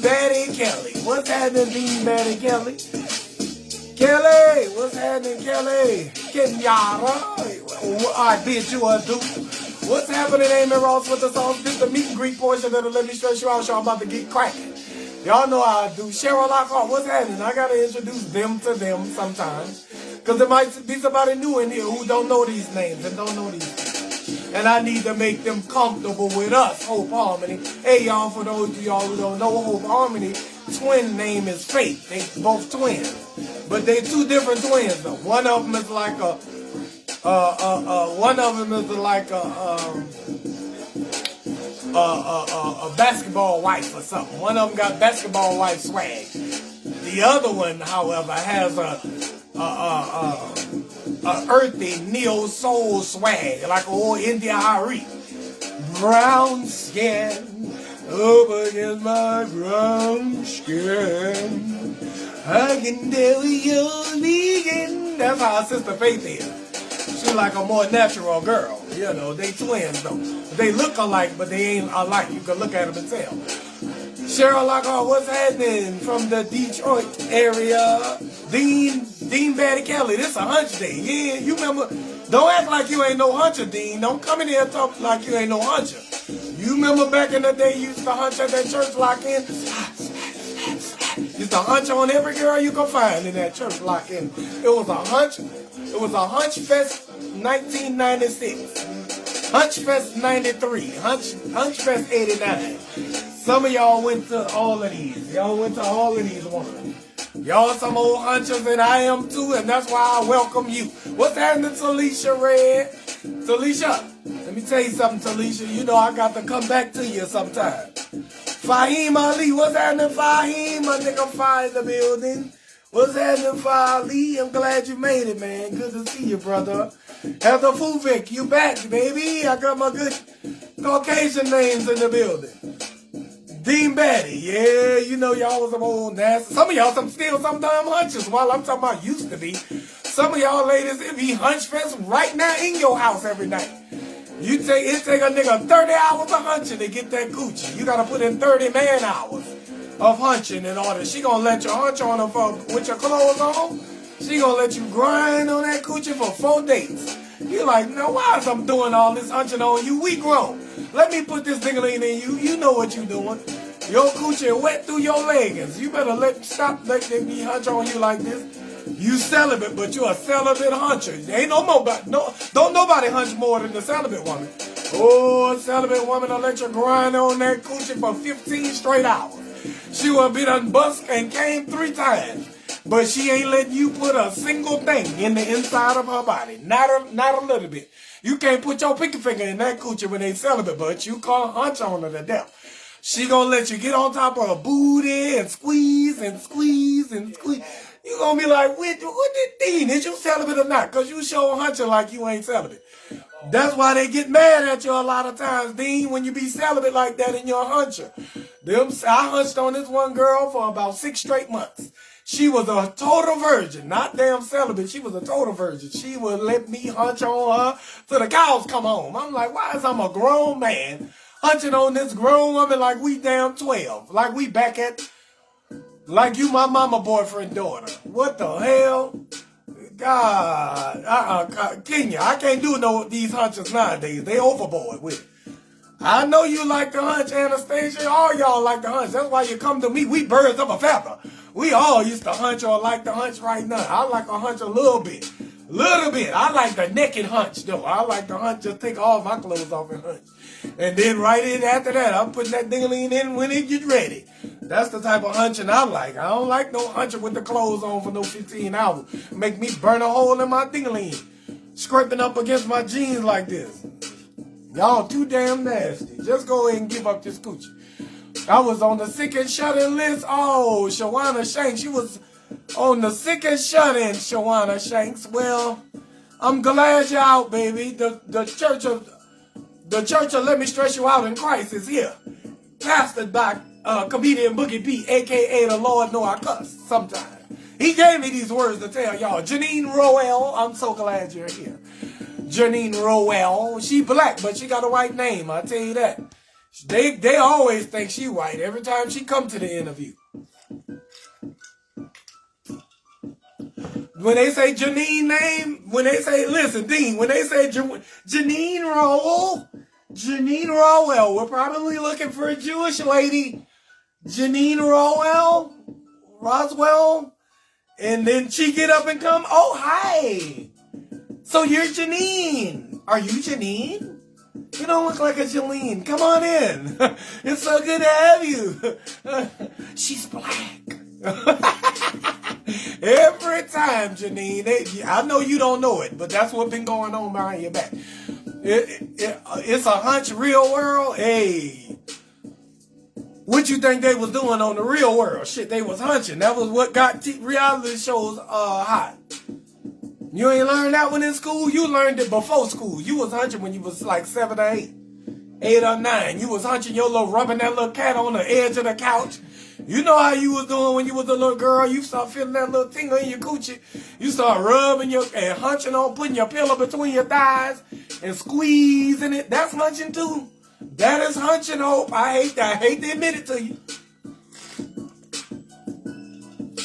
Betty Kelly. What's happening, Dean Betty Kelly? Kelly, what's happening, Kelly? Kenyatta, I bid you adieu. What's happening, Amy Ross with the sauce? This is the meet and greet portion of the Let Me Stress You Out show. I'm about to get cracking. Y'all know how I do. Cheryl Lockhart, what's happening? I gotta introduce them to them sometimes. Because there might be somebody new in here who don't know these names and don't know these things. And I need to make them comfortable with us, Hope Harmony. Hey, y'all, for those of y'all who don't know, Hope Harmony, twin name is Faith. They both twins. But they two different twins, though. One of them is like a basketball wife or something. One of them got basketball wife swag. The other one, however, has a earthy neo soul swag, like an old India Hari. Brown skin, up against my brown skin. I can tell you're vegan. That's how our sister Faith is. She's like a more natural girl. You know, they twins though. They look alike, but they ain't alike. You can look at them and tell. Cheryl Lockhart, what's happening from the Detroit area? Dean Betty Kelly, this a hunch day. Yeah, you remember, don't act like you ain't no huncher, Dean. Don't come in here and talk like you ain't no huncher. You remember back in the day you used to hunch at that church lock-in? Used to hunch on every girl you could find in that church lock-in. It was a hunch. It was a Hunch Fest 1996. Hunch Fest 93. Hunch Fest 89. Some of y'all went to all of these. Y'all went to all of these ones. Y'all some old hunchers, and I am too, and that's why I welcome you. What's happening, Talisha Red? Talisha, let me tell you something, Talisha. You know I got to come back to you sometime. Fahim Ali, what's happening, Fahim? My nigga Fire in the building. What's happening, Fire Ali? I'm glad you made it, man. Good to see you, brother. Heather Fuvik, you back, baby. I got my good Caucasian names in the building. Dean Betty, yeah, you know y'all was some old nasty. Some of y'all still some damn hunches while I'm talking about used to be. Some of y'all ladies, it be hunch fest right now in your house every night. It take a nigga 30 hours of hunching to get that coochie. You gotta put in 30 man hours of hunching in order. She gonna let you hunch on her with your clothes on. She gonna let you grind on that coochie for 4 days. You like, no, why is I'm doing all this hunching on you? We grown. Let me put this dingling in you. You know what you doing. Your coochie wet through your leggings. You better stop letting me hunch on you like this. You celibate, but you a celibate huncher. Ain't don't nobody hunch more than the celibate woman. Oh, a celibate woman will let you grind on that coochie for 15 straight hours. She will be done bust and came 3 times. But she ain't letting you put a single thing in the inside of her body. Not a little bit. You can't put your pinky finger in that coochie when they celibate, but you can't hunch on her to death. She gonna let you get on top of her booty and squeeze and squeeze and squeeze. You gonna be like, what did Dean? Is you celibate or not? Cause you show hunching like you ain't celibate. That's why they get mad at you a lot of times, Dean, when you be celibate like that and you're a huncher. I hunched on this one girl for about 6 straight months. She was a total virgin, not damn celibate. She was a total virgin. She would let me hunch on her till the cows come home. I'm like, why is I'm a grown man hunching on this grown woman like we damn 12? Like we back at, like you my mama boyfriend daughter. What the hell? God, Kenya, I can't do these hunches nowadays. They overboard with it. I know you like to hunch, Anastasia. All y'all like to hunch. That's why you come to me. We birds of a feather. We all used to hunch or like to hunch right now. I like to hunch a little bit. Little bit. I like the naked hunch, though. I like to hunch, just take all my clothes off and hunch. And then right in after that, I'm putting that ding-a-ling in when it gets ready. That's the type of hunching I like. I don't like no hunching with the clothes on for no 15 hours. Make me burn a hole in my ding-a-ling. Scraping up against my jeans like this. Y'all too damn nasty. Just go ahead and give up this coochie. I was on the sick and shut-in list. Oh, Shawana Shanks. She was on the sick and shut-in, Shawana Shanks. Well, I'm glad you're out, baby. The church of Let Me Stress You Out in Christ is here. Pastored by Comedian Boogie B, a.k.a. the Lord Know I Cuss sometimes. He gave me these words to tell y'all. Janine Roel, I'm so glad you're here. Janine Roel, she black, but she got a white name, I'll tell you that. They always think she white every time she come to the interview. When they say Janine name, when they say, listen, Dean, when they say Janine Rowell, we're probably looking for a Jewish lady. Janine Roswell. And then she get up and come, oh, hi. So you're Janine. Are you Janine? You don't look like a Jolene. Come on in. It's so good to have you. She's black. Every time, Janine. I know you don't know it, but that's what's been going on behind your back. It's a hunch real world. Hey. What you think they was doing on the real world? Shit, they was hunching. That was what got reality shows hot. You ain't learned that one in school? You learned it before school. You was hunching when you was like 7 or 8. 8 or 9. You was hunching your little, rubbing that little cat on the edge of the couch. You know how you was doing when you was a little girl. You start feeling that little tingle in your coochie. You start rubbing and hunching on, putting your pillow between your thighs and squeezing it. That's hunching too. That is hunching, Hope. I hate to admit it to you.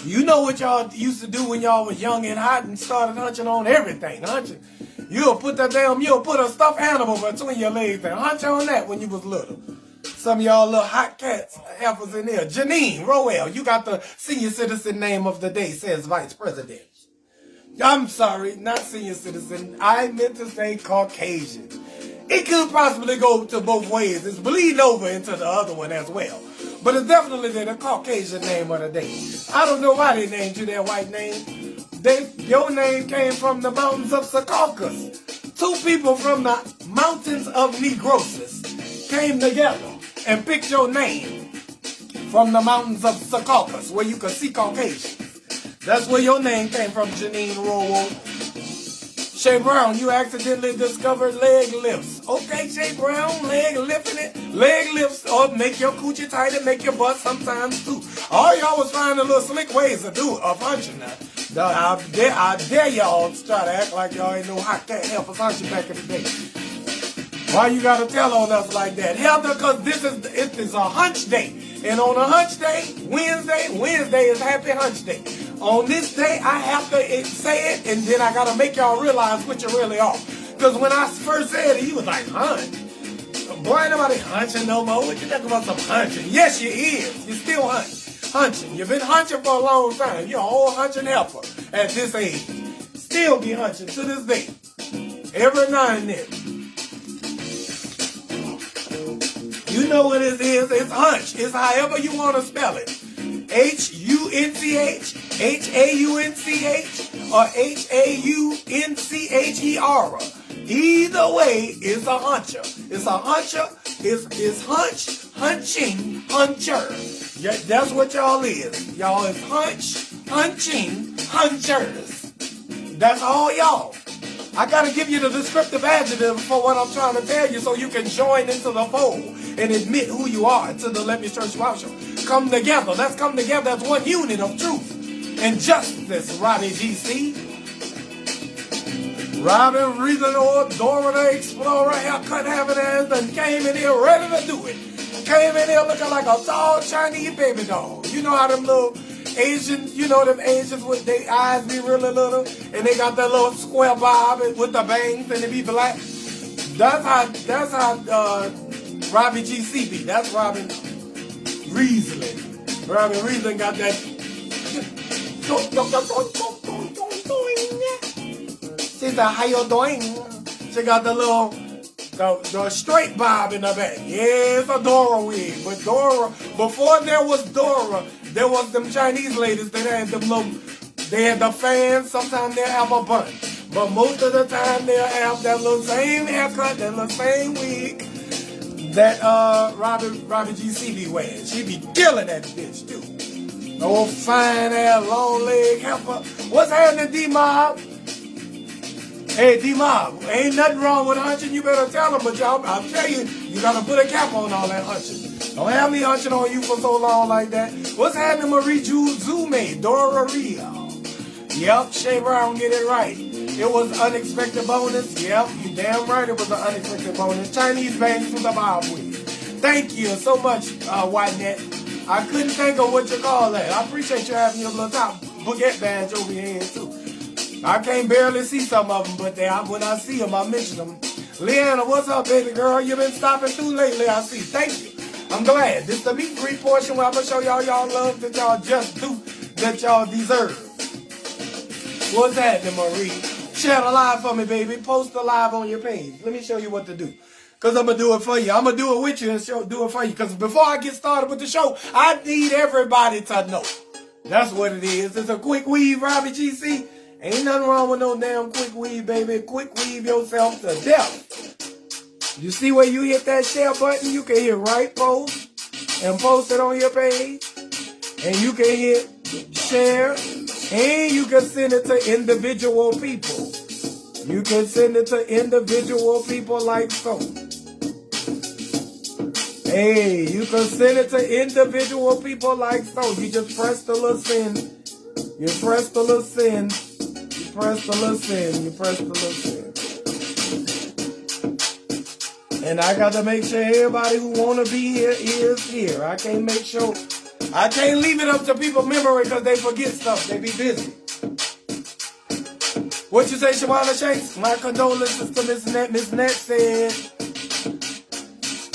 You know what y'all used to do when y'all was young and hot and started hunching on everything. Hunching. You'll put a stuffed animal between your legs and hunch on that when you was little. Some of y'all little hot cats, heifers in there. Janine Rowell, you got the senior citizen name of the day, says Vice President. I'm sorry, not senior citizen. I meant to say Caucasian. It could possibly go to both ways. It's bleeding over into the other one as well. But it's definitely the Caucasian name of the day. I don't know why they named you that white name. Your name came from the mountains of Secaucus. 2 people from the mountains of Negrosis came together and picked your name from the mountains of Secaucus, where you could see Caucasians. That's where your name came from, Janine Rowell. Shay Brown, you accidentally discovered leg lifts. Okay, Shay Brown, leg lifting it. Leg lifts make your coochie tight and make your butt sometimes too. All y'all was finding little slick ways to do of hunching now. I dare y'all to try to act like y'all ain't no hot cat help us hunching back in the day. Why you gotta tell on us like that? Hell, because it is a hunch day. And on a hunch day, Wednesday is Happy Hunch Day. On this day, I have to say it, and then I gotta make y'all realize what you really are. Because when I first said it, you was like, hunch? Boy, ain't nobody hunching no more. What you talking about some hunching? Yes, you is. You still hunching. You've been hunching for a long time. You're a whole hunching helper at this age. Still be hunching to this day. Every now and then. You know what it is. It's hunch. It's however you want to spell it. Hunch, Haunch, or Hauncher. Either way, it's a huncher. It's a huncher. It's hunching, huncher. Yeah, that's what y'all is. Y'all is hunching, hunchers. That's all y'all. I gotta give you the descriptive adjective for what I'm trying to tell you so you can join into the fold and admit who you are to the Let Me Stretch You Out show. Come together. Let's come together as one unit of truth and justice, Robbie GC. Robin Reasonable, Dora the Explorer, haircut having ass, and came in here ready to do it. Came in here looking like a tall Chinese baby doll. You know how them little Asians, them Asians with their eyes be really little, and they got that little square bob with the bangs and they be black. That's how Robbie GC be. That's Robin Riesling. Robin Riesling got that. She said, how you doing? She got the little, the straight bob in the back. Yeah, it's a Dora wig. But Dora, before there was Dora, there was them Chinese ladies that had them little, they had the fans. Sometimes they'll have a bun. But most of the time they'll have that little same haircut, that little same wig that Robbie GC be wearing. She be killing that bitch too. Old fine ass long leg heifer. What's happening, D-Mob? Hey, D-Mob, ain't nothing wrong with hunching. You better tell them, but y'all, I'll tell you, you gotta put a cap on all that hunching. Don't have me hunching on you for so long like that. What's happening, Marie Jules Zume, Dora Rio? Yep, Shay Brown get it right. It was unexpected bonus. Yep, you damn right it was an unexpected bonus. Chinese bangs with a bob wig. Thank you so much, White Net. I couldn't think of what you call that. I appreciate you having your little top baguette badge over your head, too. I can't barely see some of them, but when I see them, I mention them. Leanna, what's up, baby girl? You been stopping through lately, I see. Thank you. I'm glad. This is the meet and greet portion where I'm going to show y'all love that y'all just do, that y'all deserve. What's happening, Marie? Share the live for me, baby. Post the live on your page. Let me show you what to do. Because I'm going to do it for you. I'm going to do it with you and do it for you. Because before I get started with the show, I need everybody to know. That's what it is. It's a quick weave, Robbie GC. Ain't nothing wrong with no damn quick weave, baby. Quick weave yourself to death. You see where you hit that share button? You can hit right post and post it on your page. And you can hit share. And you can send it to individual people. You can send it to individual people like so. Hey, you can send it to individual people like so. You just press the little send. You press the little send. You press the little send. You press the little send. And I got to make sure everybody who want to be here is here. I can't leave it up to people's memory because they forget stuff. They be busy. What you say, Shawana Shanks? My condolences to Miss Net. Miss Net said,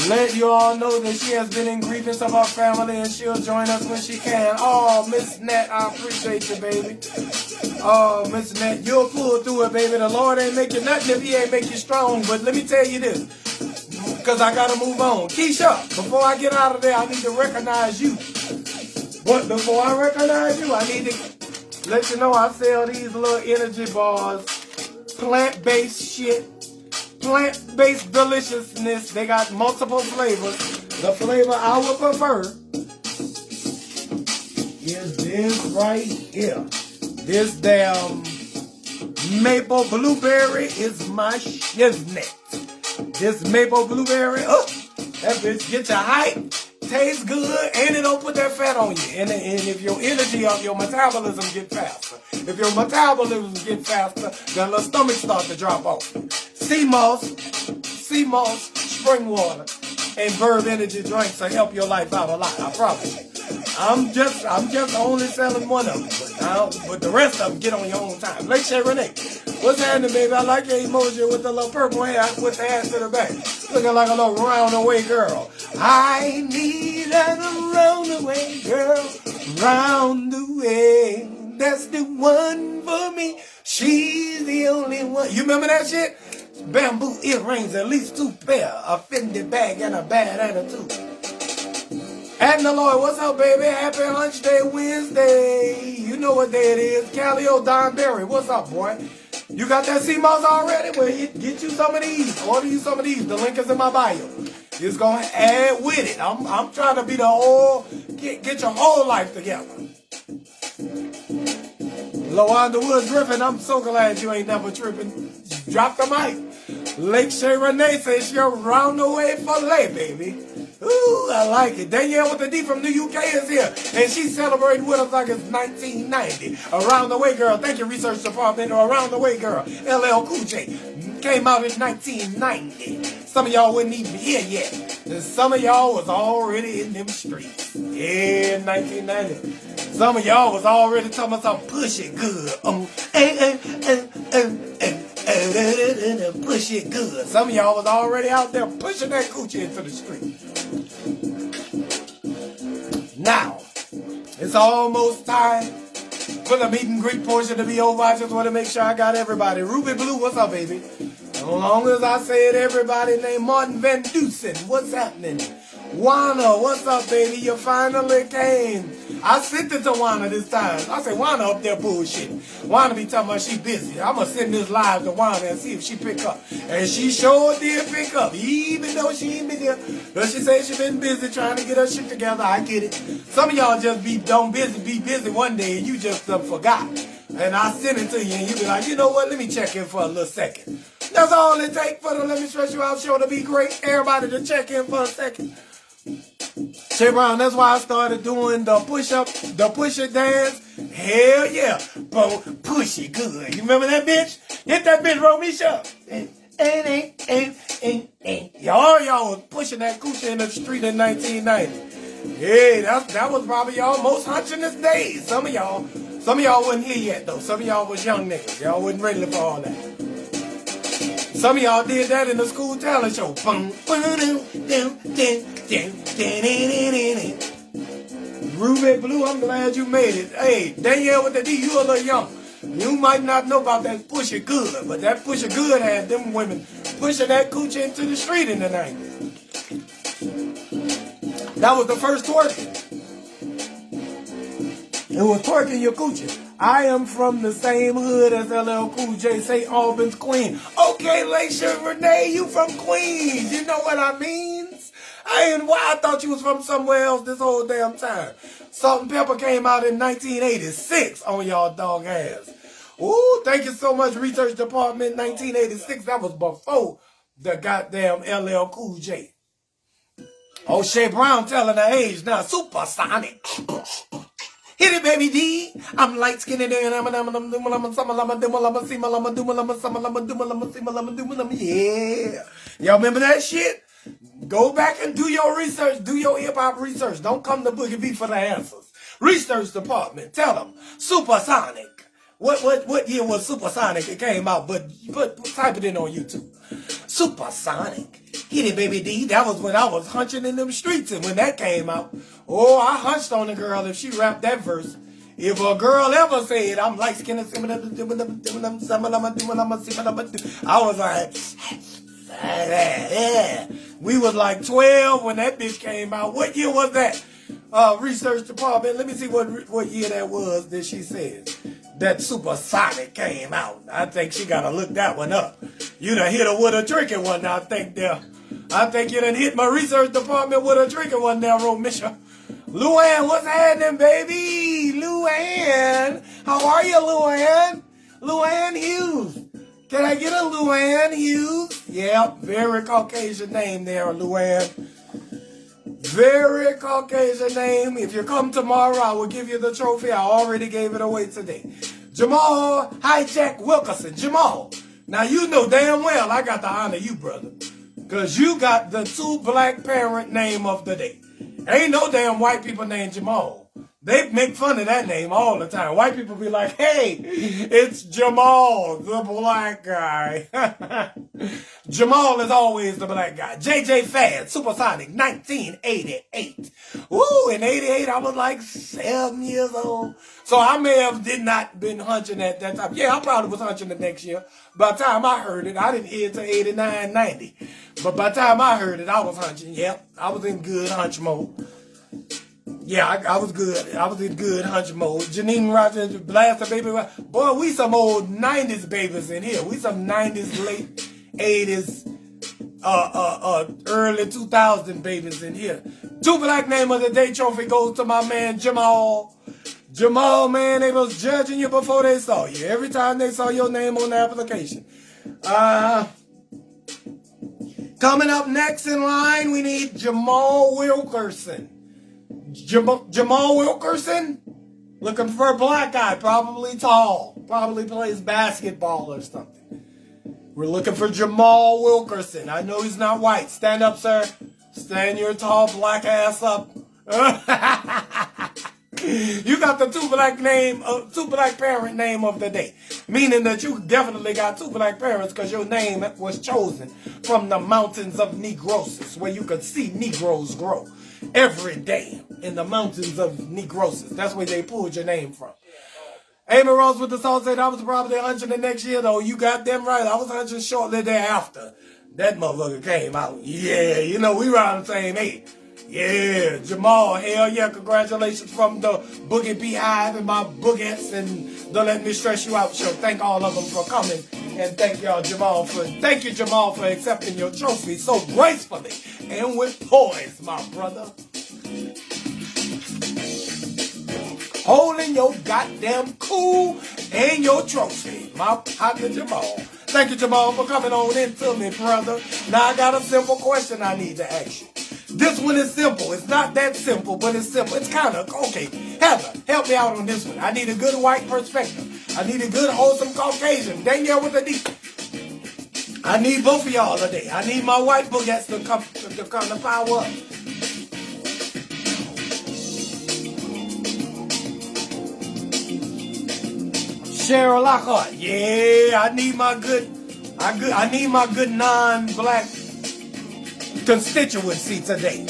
let you all know that she has been in grievance of her family and she'll join us when she can. Oh, Miss Net, I appreciate you, baby. Oh, Miss Net, you'll pull through it, baby. The Lord ain't make you nothing if he ain't make you strong. But let me tell you this, because I got to move on. Keisha, before I get out of there, I need to recognize you. But before I recognize you, I need to let you know I sell these little energy bars. Plant-based shit. Plant-based deliciousness. They got multiple flavors. The flavor I would prefer is this right here. This damn maple blueberry is my shiznit. This maple blueberry, that bitch get you hype, tastes good, and it don't put that fat on you. And if your energy of your metabolism get faster, if your metabolism get faster, then the stomach start to drop off. Sea moss, spring water, and Verb energy drinks will help your life out a lot. I promise you. I'm just only selling one of them, but the rest of them get on your own time. Lake Shay Renee, what's happening, baby? I like your emoji with the little purple hair with the ass to the back, looking like a little round-away girl. I need a round-away girl, round the way. That's the one for me. She's the only one. You remember that shit? Bamboo earrings, at least 2 pair, a Fendi bag, and a bad attitude. Adna Lloyd, what's up, baby? Happy Lunch Day Wednesday. You know what day it is. Calio Don Berry, what's up, boy? You got that CMOS already? Well, get you some of these. Order you some of these. The link is in my bio. It's going to add with it. I'm trying to be the whole, get your whole life together. Lawanda Woods Griffin, I'm so glad you ain't never tripping. Drop the mic. Lake Shay Renee says you're round the way for lay, baby. Ooh, I like it. Danielle with the D from the UK is here. And she's celebrating with us like it's 1990. Around the Way Girl. Thank you, Research Department. Around the Way Girl. LL Cool J. Came out in 1990. Some of y'all wasn't even here yet. And some of y'all was already in them streets. Yeah, 1990. Some of y'all was already talking about some push it good. Push it good. Some of y'all was already out there pushing that coochie into the street. Now, it's almost time for the meet and greet portion to be over. I just want to make sure I got everybody. Ruby Blue, what's up, baby? As long as I said everybody named Martin Van Dusen, what's happening? Wana, what's up, baby? You finally came. I sent it to Wana this time. I said, Wana up there bullshitting. Wana be talking about she busy. I'm going to send this live to Wana and see if she pick up. And she sure did pick up, even though she ain't been there. But she said she been busy trying to get her shit together. I get it. Some of y'all just be busy one day and you just forgot. And I send it to you and you be like, you know what? Let me check in for a little second. That's all it takes for the Let Me Stress You Out show to be great. Everybody to check in for a second. Shay Brown, that's why I started doing the push it dance. Hell yeah. Bro, push it good. You remember that bitch? Hit that bitch, Romisha. Y'all was pushing that coochie in the street in 1990. Yeah, that was probably y'all most hunchingest days. Some of y'all wasn't here yet though. Some of y'all was young niggas. Y'all wasn't ready for all that. Some of y'all did that in the school talent show. Ruby Blue, I'm glad you made it. Hey, Danielle with the D, you a little young. You might not know about that Pusha Good, but that Pusha Good had them women pushing that coochie into the street in the 90s. That was the first twerking. It was twerking your coochie. I am from the same hood as LL Cool J, St. Albans, Queen. Okay, Laisha Renee, you from Queens. You know what I mean? I thought you was from somewhere else this whole damn time. Salt and Pepper came out in 1986 on y'all dog ass. Ooh, thank you so much, Research Department, 1986. That was before the goddamn LL Cool J. O'Shea Brown telling her age now. Supersonic. Hit it, baby D. I'm light skinned and yeah. Y'all remember that shit? Go back and do your research. Do your hip-hop research. Don't come to Boogie B for the answers. Research Department. Tell them. Supersonic. What year was Supersonic? It came out, but type it in on YouTube. Supersonic. Hit it, baby D. That was when I was hunching in them streets, and when that came out, oh, I hunched on the girl if she rapped that verse. If a girl ever said, I'm light skinned, I was like, we was like 12 when that bitch came out. What year was that? Research Department. Let me see what year that was that she said that Supersonic came out. I think she gotta look that one up. You done hit her with a tricky one, I think there. I think you done hit my Research Department with a tricky one there, Romisha. Luann, what's happening, baby? Luann, how are you, Luann? Luann Hughes. Can I get a Luann Hughes? Yeah, very Caucasian name there, Luann. Very Caucasian name. If you come tomorrow, I will give you the trophy. I already gave it away today. Jamal Hijack Wilkerson. Jamal, now you know damn well I got to honor you, brother. Because you got the 2 black parent name of the day. Ain't no damn white people named Jamal. They make fun of that name all the time. White people be like, hey, it's Jamal, the black guy. Jamal is always the black guy. JJ Fad, Supersonic, 1988. Woo, in 88, I was like 7 years old. So I may have not been hunching at that time. Yeah, I probably was hunching the next year. By the time I heard it, I didn't hear it till 89, 90. But by the time I heard it, I was hunching. Yep, I was in good hunch mode. Yeah, I was good. I was in good hunch mode. Janine Rogers, Blaster Baby. Boy, we some old 90s babies in here. We some 90s, late 80s, early 2000 babies in here. 2 black name of the day trophy goes to my man Jamal. Jamal, man, they was judging you before they saw you. Every time they saw your name on the application. Coming up next in line, we need Jamal Wilkerson. Jamal Wilkerson? Looking for a black guy, probably tall. Probably plays basketball or something. We're looking for Jamal Wilkerson. I know he's not white. Stand up, sir. Stand your tall black ass up. You got the 2 black parent name of the day. Meaning that you definitely got 2 black parents because your name was chosen from the mountains of Negrosis, where you could see Negroes grow every day in the mountains of Negrosis. That's where they pulled your name from. Amy Rose with the salt said I was probably hunching the next year, though. You got them right. I was hunching shortly thereafter. That motherfucker came out. Yeah, you know, we around the same age. Yeah, Jamal, hell yeah, congratulations from the Boogie Beehive and my Boogettes and the Let Me Stress You Out show. Thank all of them for coming, and thank you, Jamal, for accepting your trophy so gracefully and with poise, my brother. Holding your goddamn cool and your trophy, my partner Jamal. Thank you, Jamal, for coming on into me, brother. Now I got a simple question I need to ask you. This one is simple. It's not that simple, but it's simple. It's kind of, okay. Heather, help me out on this one. I need a good white perspective. I need a good, wholesome Caucasian. Danielle with a D. I need both of y'all today. I need my white boogettes to come to power up. Cheryl Lockhart, yeah, I need my good non-black constituency today.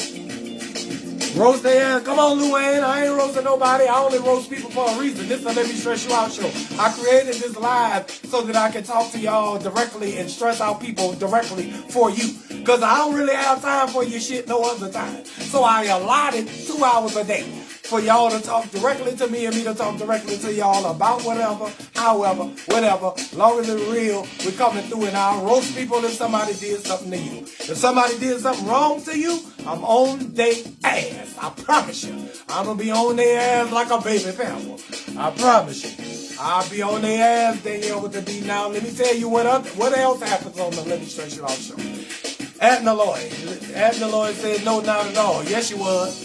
Roast their ass. Come on, Luann. I ain't roasting nobody. I only roast people for a reason. This is a Let Me Stress You Out show. I created this live so that I can talk to y'all directly and stress out people directly for you. Because I don't really have time for your shit no other time. So I allotted 2 hours a day for y'all to talk directly to me and me to talk directly to y'all about whatever, however, whatever. Long as it's real, we're coming through and I'll roast people if somebody did something to you. If somebody did something wrong to you, I'm on their ass. I promise you. I'm going to be on their ass like a baby pamper. I promise you. I'll be on their ass, Danielle with the D. Now, let me tell you what else happens on the Let Me Stress You Out show. Adna Lloyd said, no, not at all. Yes, you was.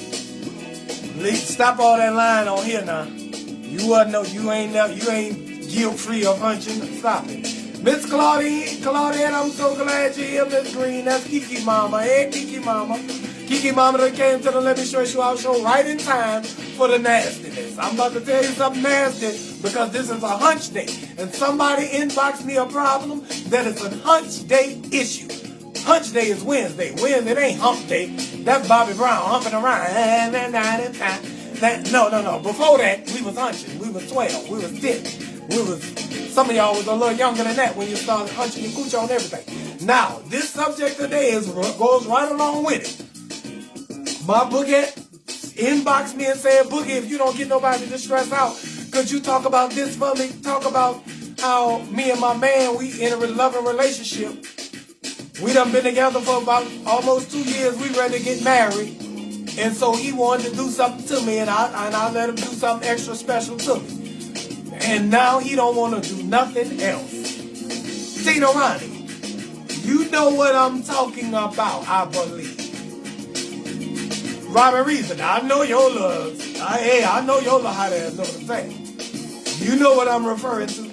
Stop all that lying on here now. You ain't guilt-free of hunching. Stop it. Miss Claudine, I'm so glad you're here, Miss Green. That's Kiki Mama. Hey, Kiki Mama. Kiki Mama that came to the Let Me Stress You Out show right in time for the nastiness. I'm about to tell you something nasty because this is a hunch day. And somebody inboxed me a problem that is a hunch day issue. Hunch day is Wednesday. Wednesday ain't hump day. That's Bobby Brown humping around. No. Before that, we was hunching. We was 12. We was 10. Some of y'all was a little younger than that when you started hunching your cooch on everything. Now, this subject today goes right along with it. My boogette inboxed me and said, Boogie, if you don't get nobody to stress out, could you talk about this for me? Talk about how me and my man, we in a loving relationship. We done been together for about almost 2 years. We ready to get married. And so he wanted to do something to me, and I let him do something extra special to me. And now he don't want to do nothing else. Tina Ronnie, you know what I'm talking about, I believe. Robin Reason, I know your love. I know your love, how to know what I'm saying. You know what I'm referring to.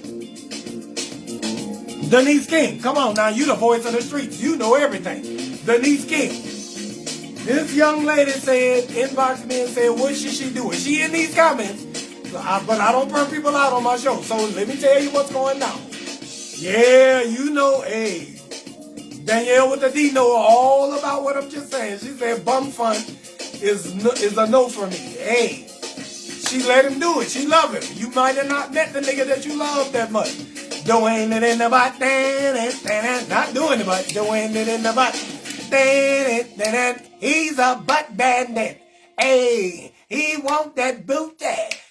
Denise King, come on now, you the voice of the streets. You know everything. Denise King. This young lady said, inboxed me and said, what should she do? Is she in these comments? But I don't burn people out on my show. So let me tell you what's going on. Yeah, you know, hey. Danielle with the D know all about what I'm just saying. She said bum fun is a no for me. Hey, she let him do it. She love him. You might have not met the nigga that you love that much. Doing it in the butt, not doing it, but doing it in the butt. He's a butt bandit. Hey, he want that booty.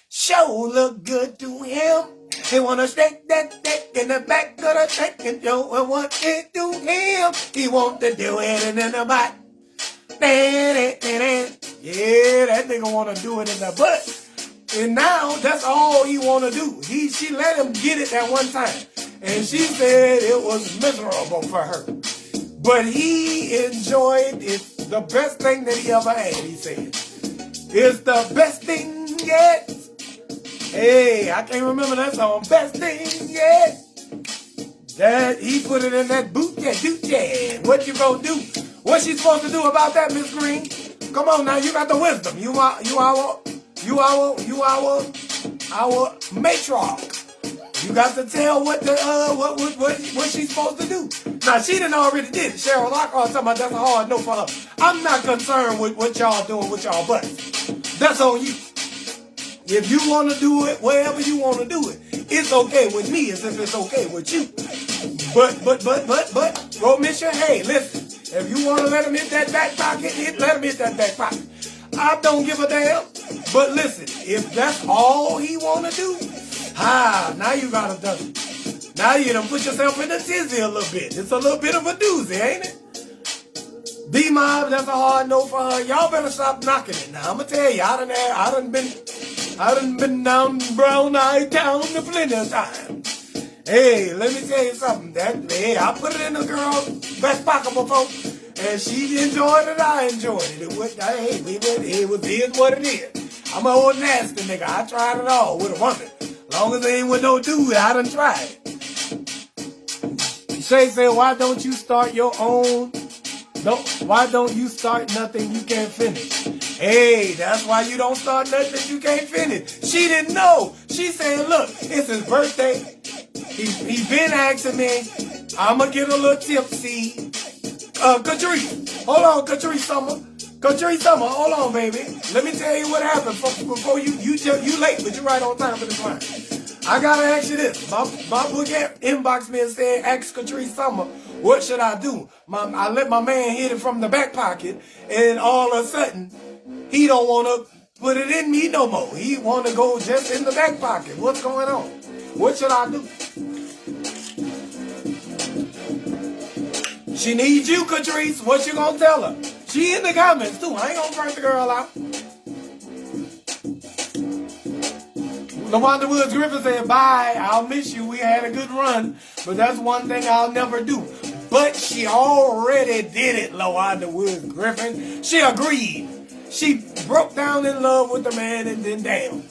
Show look good to him. He wanna shake that dick in the back of the truck and show what it do him. He want to do it in the butt. Yeah, that nigga wanna do it in the butt. And now, that's all he want to do. She let him get it that one time. And she said it was miserable for her. But he enjoyed it. The best thing that he ever had, he said. It's the best thing yet. Hey, I can't remember that song. Best thing yet. That he put it in that boot. What you gonna do? What she supposed to do about that, Miss Green? Come on now, you got the wisdom. You our matriarch. You got to tell what she's supposed to do. Now she done already did it. Cheryl Lockhart talking about that's a hard no for her. I'm not concerned with what y'all doing with y'all butts. That's on you. If you want to do it, wherever you want to do it, it's okay with me as if it's okay with you. But, bro, Mister, hey, listen. If you want to let him hit that back pocket, let him hit that back pocket. I don't give a damn. But listen, if that's all he want to do, now you got to do it. Now you done put yourself in the tizzy a little bit. It's a little bit of a doozy, ain't it? D-Mob, that's a hard no for her. Y'all better stop knocking it. Now, I'm going to tell you, I done been down Brown Eye Town plenty of times. Hey, let me tell you something. I put it in the girl's back pocket before, and she enjoyed it, I enjoyed it. It was what it is. I'm an old nasty nigga. I tried it all with a woman. Long as it ain't with no dude, I done tried it. Shay said, why don't you start your own? Why don't you start nothing you can't finish? Hey, that's why you don't start nothing you can't finish. She didn't know. She said, look, it's his birthday. He been asking me. I'm going to get a little tipsy. Catrice. Hold on, Catrice Summer. Catrice Summer, hold on, baby. Let me tell you what happened before you late, but you're right on time for this line. I got to ask you this. My book inboxed me and said, ask Catrice Summer, what should I do? I let my man hit it from the back pocket, and all of a sudden, he don't want to put it in me no more. He want to go just in the back pocket. What's going on? What should I do? She needs you, Catrice. What you gonna tell her? She in the comments too. I ain't gonna burn the girl out. LaWanda Woods Griffin said, bye, I'll miss you. We had a good run, but that's one thing I'll never do. But she already did it, LaWanda Woods Griffin. She agreed. She broke down in love with the man and then damn.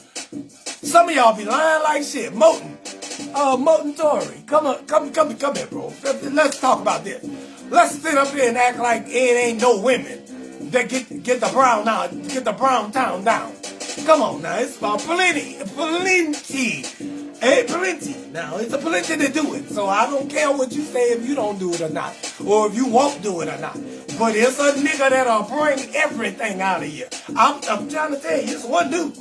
Some of y'all be lying like shit. Moten Tory, come here, bro. Let's talk about this. Let's sit up here and act like it ain't no women that get the brown town down. Come on now, it's about plenty. Now, it's a plenty to do it. So I don't care what you say if you don't do it or not, or if you won't do it or not. But it's a nigga that'll bring everything out of you. I'm trying to tell you, it's one dude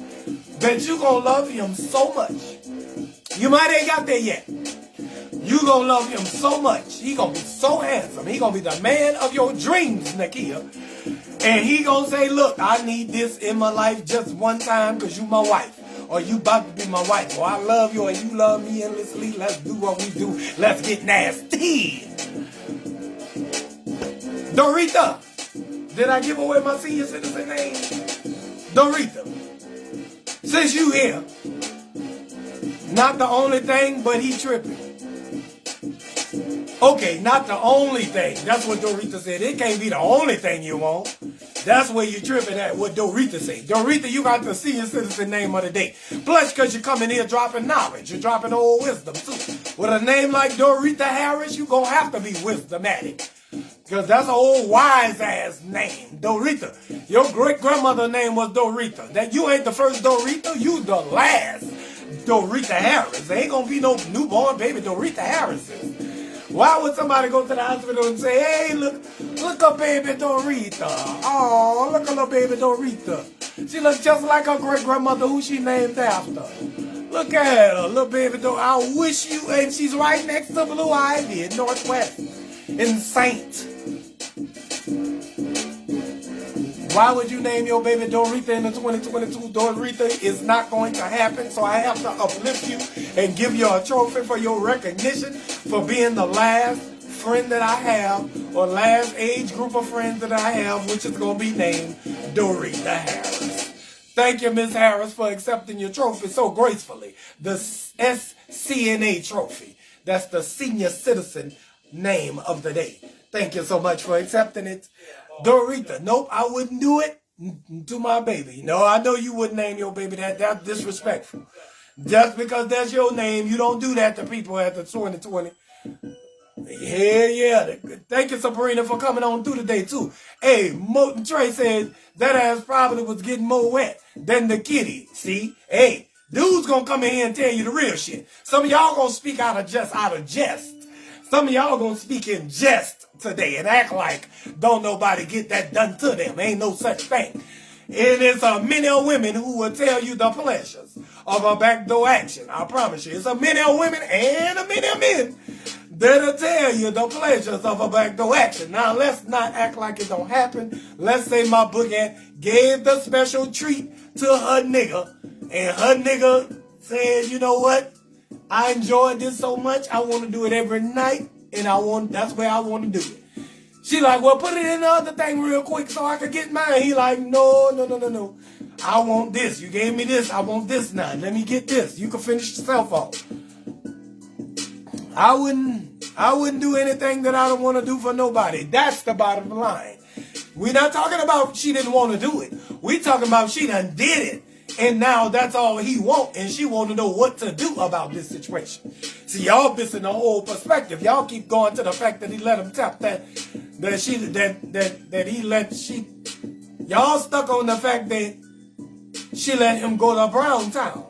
that you gonna love him so much. You might ain't got there yet. You gonna love him so much. He gonna be so handsome. He gonna be the man of your dreams, Nakia. And he gonna say, look, I need this in my life just one time because you my wife. Or you about to be my wife. Or I love you and you love me endlessly. Let's do what we do. Let's get nasty. Dorita. Did I give away my senior citizen name? Dorita. Since you here, not the only thing, but he tripping. Okay, not the only thing. That's what Dorita said. It can't be the only thing you want. That's where you're tripping at what Dorita said. Dorita, you got the senior citizen name of the day. Plus, because you're coming here dropping knowledge. You're dropping old wisdom, too. With a name like Dorita Harris, you're going to have to be wisdomatic. Because that's an old wise-ass name, Dorita. Your great-grandmother's name was Dorita. That you ain't the first Dorita, you the last Dorita Harris. There ain't going to be no newborn baby Dorita Harrises. Why would somebody go to the hospital and say, hey, look up baby Dorita. Oh, look at little baby Dorita. She looks just like her great-grandmother who she named after. Look at her, little baby Dorita. I wish you, and she's right next to Blue Ivy in Northwest, in Saint. Why would you name your baby Dorita in the 2022? Dorita is not going to happen, so I have to uplift you and give you a trophy for your recognition for being the last friend that I have, or last age group of friends that I have, which is going to be named Dorita Harris. Thank you, Ms. Harris, for accepting your trophy so gracefully. The SCNA trophy. That's the senior citizen name of the day. Thank you so much for accepting it. Dorita, nope, I wouldn't do it to my baby. No, I know you wouldn't name your baby that. That's disrespectful. Just because that's your name, you don't do that to people at the 2020. Yeah. Thank you, Sabrina, for coming on through today, too. Hey, Moten Trey said that ass probably was getting more wet than the kitty. See? Hey, dude's gonna come in here and tell you the real shit. Some of y'all gonna speak out of jest. Some of y'all gonna speak in jest today and act like don't nobody get that done to them. Ain't no such thing. It is many women who will tell you the pleasures of a backdoor action. I promise you. It's many women and many men that'll tell you the pleasures of a backdoor action. Now, let's not act like it don't happen. Let's say my bookend gave the special treat to her nigga, and her nigga said, you know what? I enjoyed this so much, I want to do it every night, and that's where I want to do it. She like, well, put it in the other thing real quick so I could get mine. He like, no. I want this. You gave me this. I want this now. Let me get this. You can finish yourself off. I wouldn't do anything that I don't want to do for nobody. That's the bottom line. We're not talking about she didn't want to do it. We talking about she done did it. And now that's all he want, and she want to know what to do about this situation. See, y'all missing the whole perspective. Y'all keep going to the fact that he let him tap y'all stuck on the fact that she let him go to Brown Town,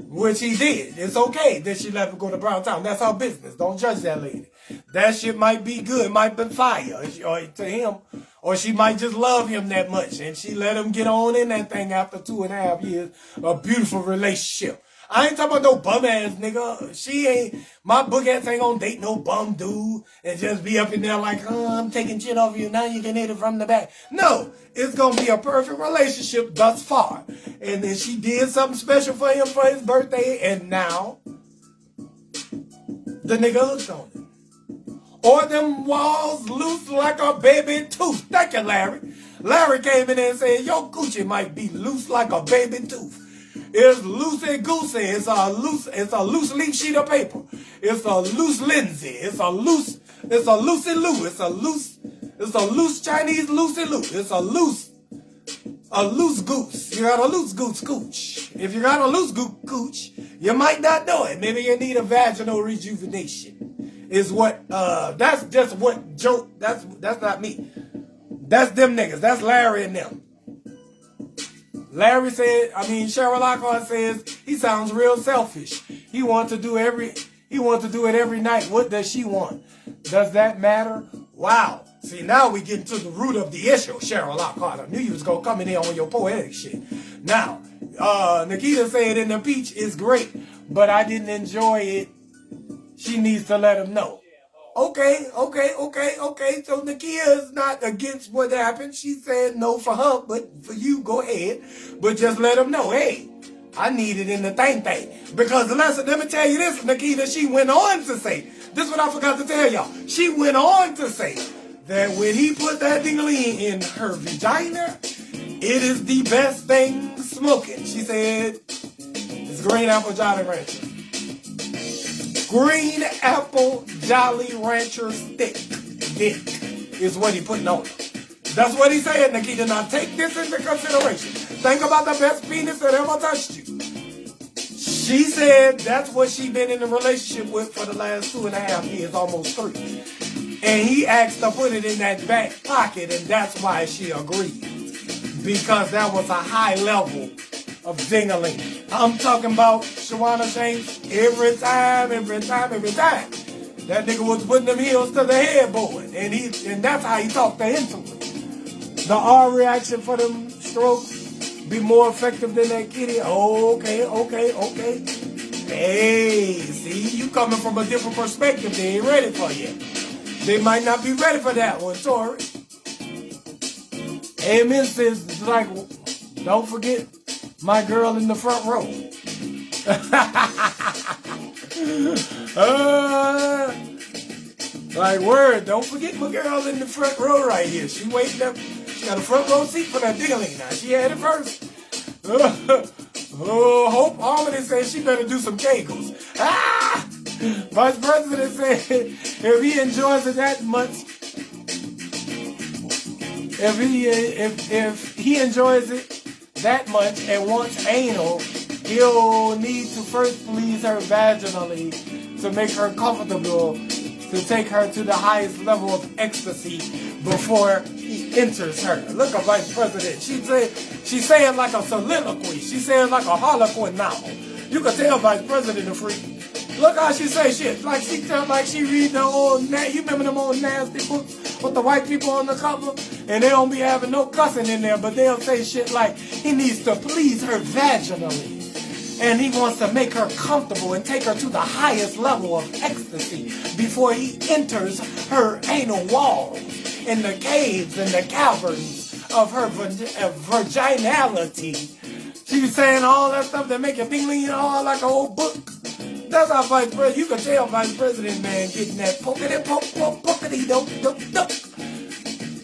which he did. It's okay that she let him go to Brown Town. That's her business. Don't judge that lady. That shit might be good, might be fire to him, or she might just love him that much, and she let him get on in that thing after 2.5 years. A beautiful relationship. I ain't talking about no bum ass nigga. My book ass ain't gonna date no bum dude and just be up in there like, I'm taking shit off you, now you can hit it from the back. No, it's gonna be a perfect relationship thus far. And then she did something special for him for his birthday, and now the nigga hooked on it. Or them walls loose like a baby tooth. Thank you, Larry. Larry came in there and said, your coochie might be loose like a baby tooth. It's loosey-goosey. It's a loose leaf sheet of paper. It's a loose Lindsay. It's a loosey-loo. It's a loose Chinese loosey-loo. It's a loose goose. You got a loose goose cooch. If you got a loose goose cooch, you might not know it. Maybe you need a vaginal rejuvenation. Is what, that's just what joke, that's not me. That's them niggas. That's Larry and them. Cheryl Lockhart says he sounds real selfish. He wants to do it every night. What does she want? Does that matter? Wow. See, now we get to the root of the issue, Cheryl Lockhart. I knew you was going to come in here on your poetic shit. Now, Nikita said in the peach is great, but I didn't enjoy it. She needs to let him know. Okay. So Nakia is not against what happened. She said no for her, but for you, go ahead. But just let him know, hey, I need it in the thing. Because let me tell you this, Nikita, she went on to say, this is what I forgot to tell y'all. She went on to say that when he put that dingling in her vagina, it is the best thing smoking. She said, it's green apple Jolly Rancher. Green apple Jolly Rancher dick is what he putting on her. That's what he said, Nikita. Now take this into consideration. Think about the best penis that ever touched you. She said that's what she been in a relationship with for the last 2.5 years, almost 3. And he asked to put it in that back pocket, and that's why she agreed. Because that was a high level of dingling. I'm talking about Shawana Shanks every time. That nigga was putting them heels to the headboard. And that's how he talked her into it. The R reaction for them strokes be more effective than that kitty. Okay. Hey, see, you coming from a different perspective. They ain't ready for you. They might not be ready for that one, Tori. Amen says, like, don't forget my girl in the front row. Like, word, don't forget my girl in the front row right here. She waiting up. She got a front row seat for that dingling now. She had it first. Hope Harmony says she better do some kegels. Vice President said if he enjoys it that much, if he enjoys it that much and wants anal, he'll need to first please her vaginally to make her comfortable, to take her to the highest level of ecstasy before he enters her. Look at Vice President. She's saying like a soliloquy. She's saying like a Harlequin novel. You can tell Vice President a freak. Look how she say shit. Like she reading her old, you remember them old nasty books with the white people on the cover? And they don't be having no cussing in there, but they'll say shit like, he needs to please her vaginally. And he wants to make her comfortable and take her to the highest level of ecstasy before he enters her anal walls in the caves and the caverns of her virginality. She's saying all that stuff that make you ding all like an old book. That's how Vice President, you can tell Vice President, man, getting that pokety dope.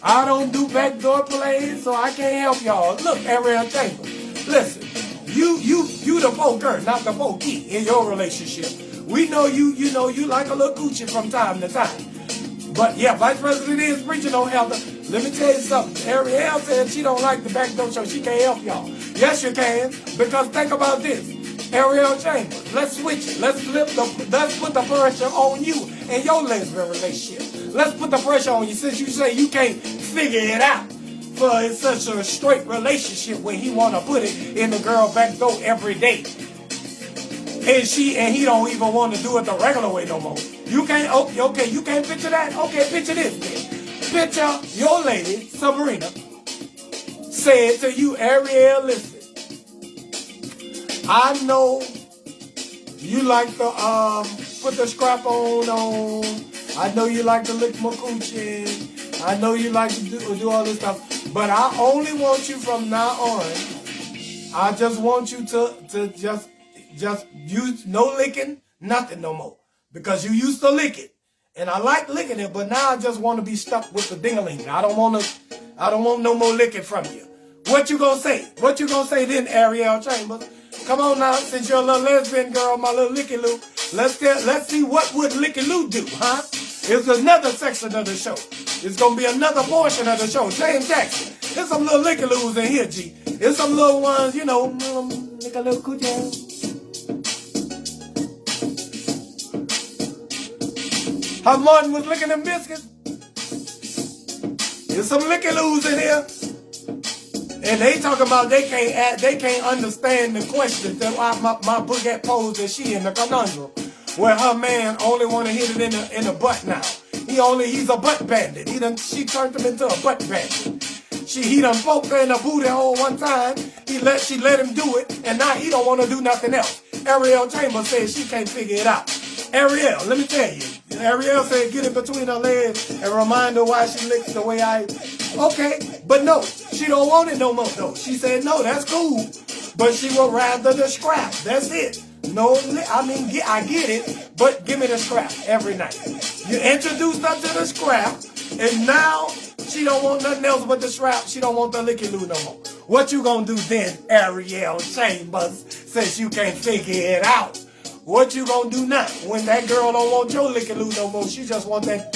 I don't do backdoor plays, so I can't help y'all. Look, Ariel Chambers, listen, you the poker, not the pokey in your relationship. We know you like a little coochie from time to time. But yeah, Vice President is preaching on elder. Let me tell you something. Ariel said she don't like the backdoor show. She can't help y'all. Yes, you can. Because think about this. Ariel Chambers, let's switch it. Let's put the pressure on you and your lesbian relationship. Let's put the pressure on you since you say you can't figure it out. For it's such a straight relationship when he want to put it in the girl back door every day. And he don't even want to do it the regular way no more. You can't, okay, you can't picture that? Okay, picture this then. Picture your lady, Sabrina, said to you, Ariel, listen, I know you like to put the scrap on. I know you like to lick my coochie. I know you like to do all this stuff. But I only want you from now on. I just want you to just use no licking, nothing no more. Because you used to lick it. And I like licking it, but now I just want to be stuck with the ding-a-ling. I don't want no more licking from you. What you gonna say? What you gonna say then, Ariel Chambers? Come on now, since you're a little lesbian girl, my little licky-loo. Let's see what would licky-loo do, huh? It's another section of the show. It's gonna be another portion of the show. James Jackson. There's some little licky-loos in here, G. There's some little ones, you know, lick a little coochie. How Martin was licking them biscuits. There's some licky-loos in here. And they talking about they can't understand the question that my boogette posed that she in the conundrum. Where her man only want to hit it in the butt now. He's a butt bandit. She turned him into a butt bandit. He done poked her in the booty hole one time. She let him do it, and now he don't want to do nothing else. Ariel Chambers says she can't figure it out. Ariel, let me tell you. Ariel said get it between her legs and remind her why she licks the way I... Okay, but no, she don't want it no more though. She said no, that's cool, but she would rather the scrap. That's it. No, I mean, I get it, but give me the scrap every night. You introduced her to the scrap, and now she don't want nothing else but the scrap. She don't want the licky-loo no more. What you gonna do then, Ariel Chambers, since you can't figure it out? What you gonna do now when that girl don't want your licky-loo no more? She just want that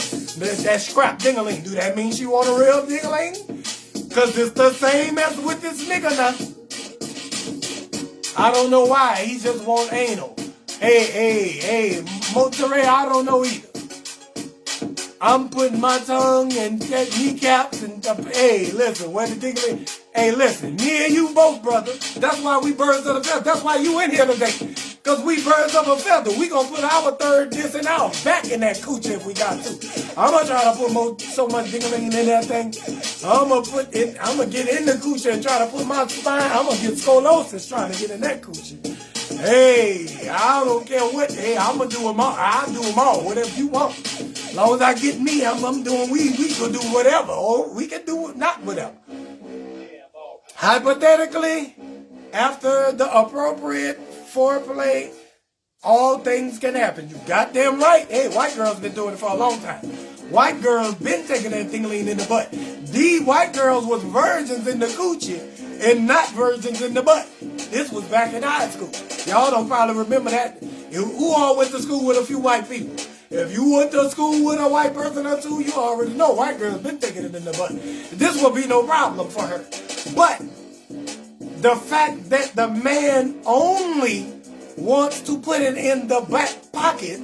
scrap ding-a-ling. Do that mean she want a real ding-a-ling? Because it's the same as with this nigga now. I don't know why. He just want anal. Hey, Monterey, I don't know either. I'm putting my tongue and kneecaps and, hey, listen, where the ding-a-ling? Hey, listen, me and you both, brother. That's why we birds of the feather. That's why you in here today. Because we birds of a feather. We going to put our third disc and our back in that coochie if we got to. I'm going to try to put so much ding-a-ling in that thing. I'm going to get in the coochie and try to put my spine. I'm going to get scoliosis trying to get in that coochie. Hey, I don't care what. Hey, I'm going to do them all. I'll do them all, whatever you want. As long as I get me, I'm doing, we can do whatever. Or we can do not whatever. Hypothetically, after the appropriate foreplay, all things can happen. You goddamn right. Hey, white girls been doing it for a long time. White girls been taking that thing-a-ling in the butt. These white girls was virgins in the coochie and not virgins in the butt. This was back in high school. Y'all don't probably remember that. Who all went to school with a few white people? If you went to school with a white person or two, you already know white girls been taking it in the butt. This will be no problem for her. But the fact that the man only wants to put it in the back pocket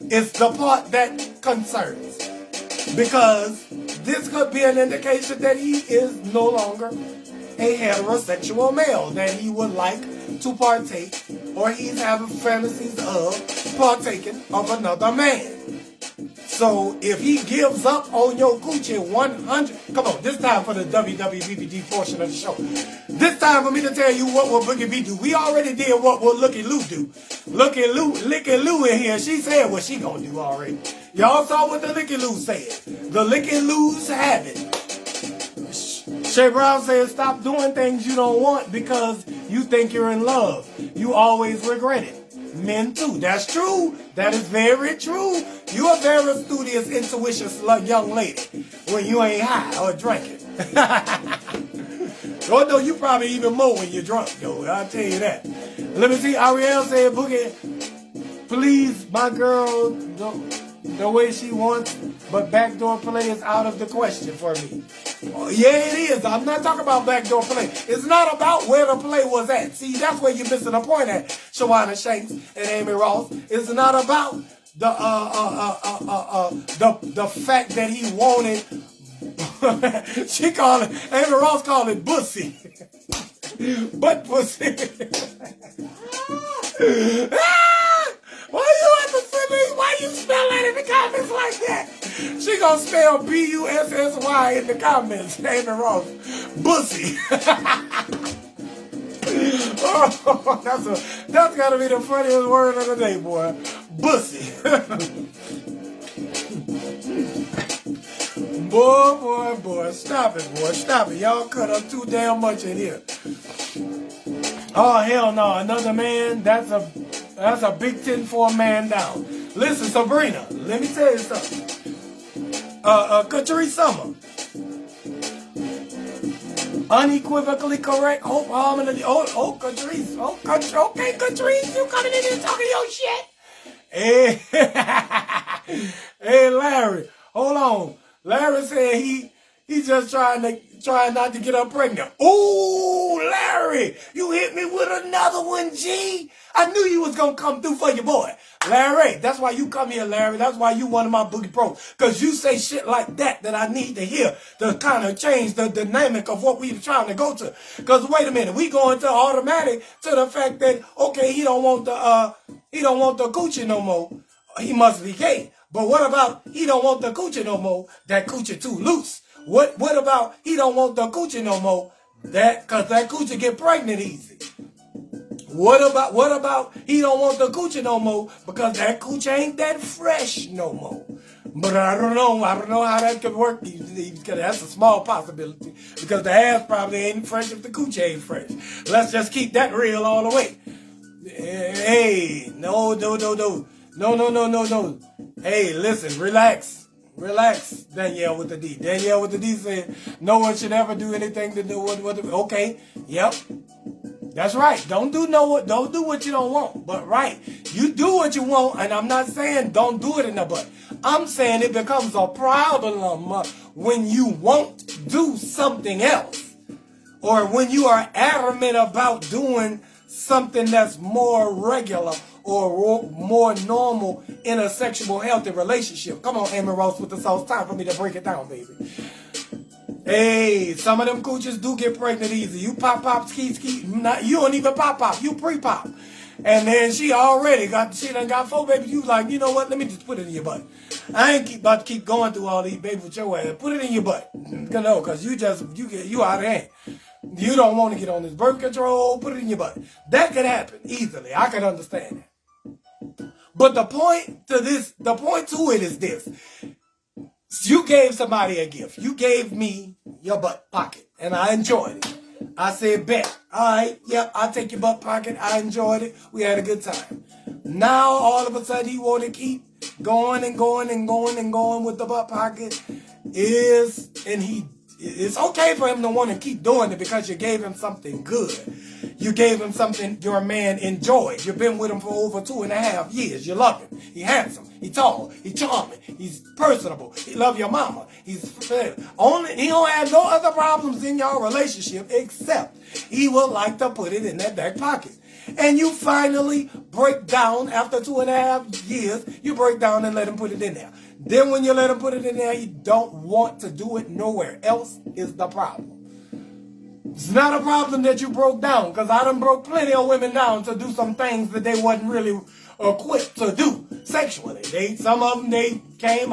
is the part that concerns. Because this could be an indication that he is no longer a heterosexual male, that he would like to partake, or he's having fantasies of partaking of another man. So if he gives up on your coochie 100, come on, this time for the WWBBD portion of the show. This time for me to tell you what will Boogie B do. We already did what will Looky Lou do. Licky Lou in here, she said what she gonna do already. Y'all saw what the Licky Lou said. The Licky Lou's have it. Shay Brown says stop doing things you don't want because you think you're in love. You always regret it. Men too. That's true. That is very true. You're a very studious, intuitious young lady when you ain't high or drinking. Although you probably even more when you're drunk, though. I'll tell you that. Let me see. Ariel said, Boogie, please, my girl, the way she wants but backdoor play is out of the question for me. Oh, yeah, it is. I'm not talking about backdoor play. It's not about where the play was at. See, that's where you're missing the point at, Shawana Shanks and Amy Ross. It's not about the fact that he wanted. She called it. Amy Ross called it bussy. Butt pussy. Why you have to send me? Why you spell that in the comments like that? She gonna spell B-U-S-S-Y in the comments. Amy Ross. Bussy. Oh, that's gotta be the funniest word of the day, boy. Bussy. Boy. Stop it, boy. Stop it. Y'all cut up too damn much in here. Oh, hell no. Another man, that's a Big Ten for a man down. Listen, Sabrina, let me tell you something. Katrina Summer. Unequivocally correct. Hope Harmony. Catrice. Okay, Catrice, you coming in here talking your shit? Hey, hey, Larry, hold on. Larry said he just trying not to get her pregnant. Ooh, Larry, you hit me with another one, G. I knew you was gonna come through for your boy. Larry, that's why you come here, Larry. That's why you one of my Boogie Pros. Because you say shit like that I need to hear to kind of change the dynamic of what we were trying to go to. Because wait a minute, we going to automatic to the fact that, okay, he don't want the coochie no more. He must be gay. But what about he don't want the coochie no more? That coochie too loose. What about he don't want the coochie no more? Cause that coochie get pregnant easy. What about he don't want the coochie no more because that coochie ain't that fresh no more? But I don't know how that could work. Because that's a small possibility. Because the ass probably ain't fresh if the coochie ain't fresh. Let's just keep that real all the way. Hey, no. Hey, listen, relax, Danielle with the D. Danielle with the D said, no one should ever do anything to do with okay, yep. That's right. Don't do what you don't want. But right, you do what you want, and I'm not saying don't do it in the butt. I'm saying it becomes a problem when you won't do something else. Or when you are adamant about doing something that's more regular or more normal in a sexual healthy relationship. Come on, Amy Ross with the sauce. Time for me to break it down, baby. Hey, some of them coochies do get pregnant easy. You pop, ski. You don't even pop. You pre-pop. And then she done got 4 babies. You like, you know what? Let me just put it in your butt. I ain't about to keep going through all these babies with your ass. Put it in your butt. No, because you out of hand. You don't want to get on this birth control. Put it in your butt. That could happen easily. I can understand that. But the point to it is this. You gave somebody a gift. You gave me your butt pocket, and I enjoyed it. I said, bet. All right, yep, I'll take your butt pocket. I enjoyed it. We had a good time. Now, all of a sudden, he want to keep going with the butt pocket. It's okay for him to want to keep doing it because you gave him something good. You gave him something your man enjoyed. You've been with him for over 2.5 years. You love him. He handsome. He tall. He charming. He's personable. He love your mama. He don't have no other problems in your relationship except he would like to put it in that back pocket. And you finally break down after 2.5 years. You break down and let him put it in there. Then when you let him put it in there, he don't want to do it nowhere else is the problem. It's not a problem that you broke down, because I done broke plenty of women down to do some things that they wasn't really equipped to do sexually. Some of them they came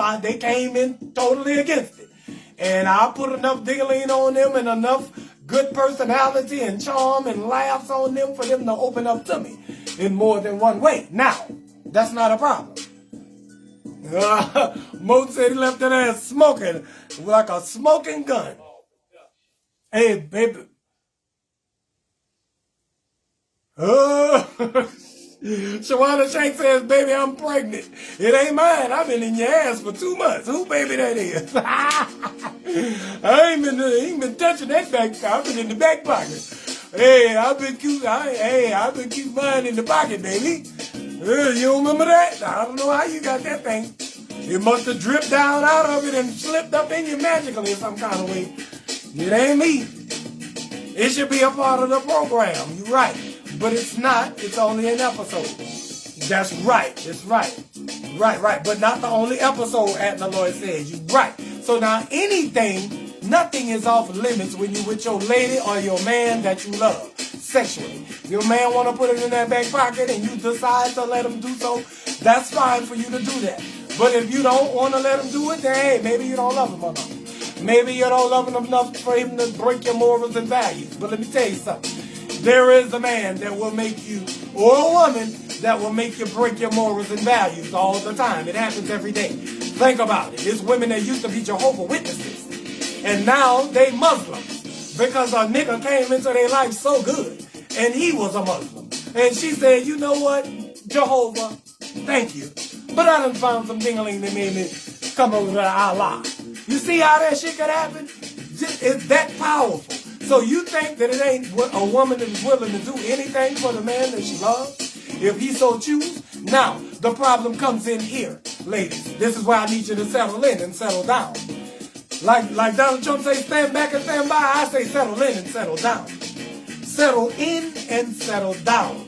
in totally against it. And I put enough diggling on them and enough good personality and charm and laughs on them for them to open up to me in more than one way. Now, that's not a problem. Mo said he left that ass smoking like a smoking gun. Hey, baby. Shawana Shank says, baby, I'm pregnant. It ain't mine. I've been in your ass for 2 months. Who baby that is? I ain't been touching that back. I've been in the back pocket. Hey, I've been keep mine in the pocket, baby. You don't remember that? I don't know how you got that thing. It must have dripped down out of it and slipped up in you magically in some kind of way. It ain't me. It should be a part of the program. You're right. But it's not. It's only an episode. That's right. It's right. Right. But not the only episode, Adna Lloyd says. You're right. So now nothing is off limits when you with your lady or your man that you love sexually. Your man want to put it in that back pocket and you decide to let him do so, that's fine for you to do that. But if you don't want to let him do it, then hey, maybe you don't love him enough. Maybe you don't love him enough for him to break your morals and values. But let me tell you something. There is a man that will make you, or a woman that will make you break your morals and values all the time. It happens every day. Think about it. It's women that used to be Jehovah's Witnesses. And now they Muslims. Because a nigga came into their life so good. And he was a Muslim. And she said, you know what, Jehovah, thank you. But I done found some dingling that made me come over to Allah. You see how that shit could happen? It's that powerful. So you think that it ain't a woman that is willing to do anything for the man that she loves? If he so choose? Now, the problem comes in here, ladies. This is why I need you to settle in and settle down. Like Donald Trump say, stand back and stand by. I say settle in and settle down. Settle in and settle down.